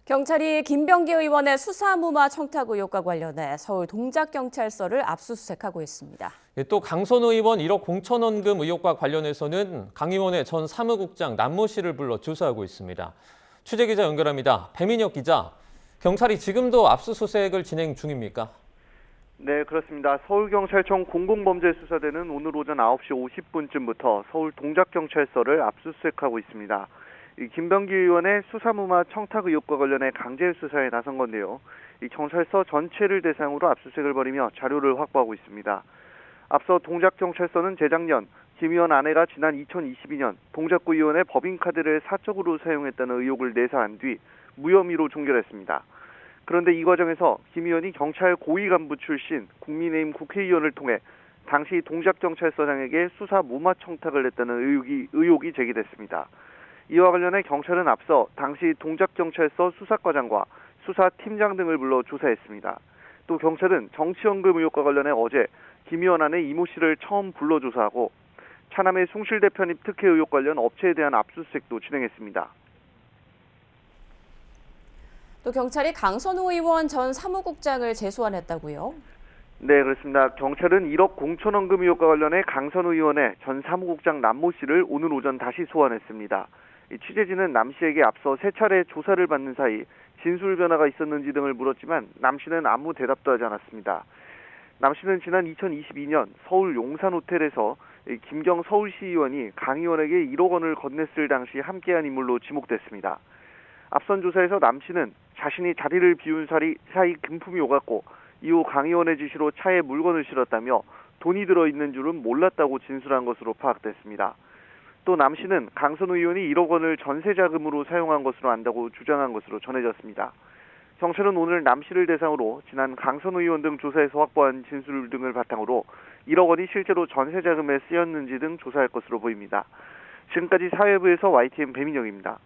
경찰이 김병기 의원의 수사무마 청탁 의혹과 관련해 서울 동작경찰서를 압수수색하고 있습니다. 또 강선우 의원 1억 공천원금 의혹과 관련해서는 강 의원의 전 사무국장 남모 씨를 불러 조사하고 있습니다. 취재기자 연결합니다. 배민혁 기자, 경찰이 지금도 압수수색을 진행 중입니까? 네, 그렇습니다. 서울경찰청 공공범죄수사대는 오늘 오전 9시 50분쯤부터 서울 동작경찰서를 압수수색하고 있습니다. 김병기 의원의 수사무마 청탁 의혹과 관련해 강제 수사에 나선 건데요. 경찰서 전체를 대상으로 압수수색을 벌이며 자료를 확보하고 있습니다. 앞서 동작경찰서는 재작년 김 의원 아내가 지난 2022년 동작구 의원의 법인카드를 사적으로 사용했다는 의혹을 내사한 뒤 무혐의로 종결했습니다. 그런데 이 과정에서 김 의원이 경찰 고위 간부 출신 국민의힘 국회의원을 통해 당시 동작경찰서장에게 수사 무마 청탁을 했다는 의혹이 제기됐습니다. 이와 관련해 경찰은 앞서 당시 동작경찰서 수사과장과 수사팀장 등을 불러 조사했습니다. 또 경찰은 정치연금 의혹과 관련해 어제 김 의원 아내 이모 씨를 처음 불러 조사하고 차남의 숭실대 편입 특혜 의혹 관련 업체에 대한 압수수색도 진행했습니다. 또 경찰이 강선우 의원 전 사무국장을 재소환했다고요? 네, 그렇습니다. 경찰은 1억 공천원금 의혹과 관련해 강선우 의원의 전 사무국장 남모 씨를 오늘 오전 다시 소환했습니다. 취재진은 남 씨에게 앞서 세 차례 조사를 받는 사이 진술 변화가 있었는지 등을 물었지만 남 씨는 아무 대답도 하지 않았습니다. 남 씨는 지난 2022년 서울 용산호텔에서 김경 서울시 의원이 강 의원에게 1억 원을 건넸을 당시 함께한 인물로 지목됐습니다. 앞선 조사에서 남 씨는 자신이 자리를 비운 사이 금품이 오갔고 이후 강 의원의 지시로 차에 물건을 실었다며 돈이 들어있는 줄은 몰랐다고 진술한 것으로 파악됐습니다. 또 남 씨는 강선우 의원이 1억 원을 전세 자금으로 사용한 것으로 안다고 주장한 것으로 전해졌습니다. 경찰은 오늘 남 씨를 대상으로 지난 강선우 의원 등 조사에서 확보한 진술 등을 바탕으로 1억 원이 실제로 전세 자금에 쓰였는지 등 조사할 것으로 보입니다. 지금까지 사회부에서 YTN 배민혁입니다.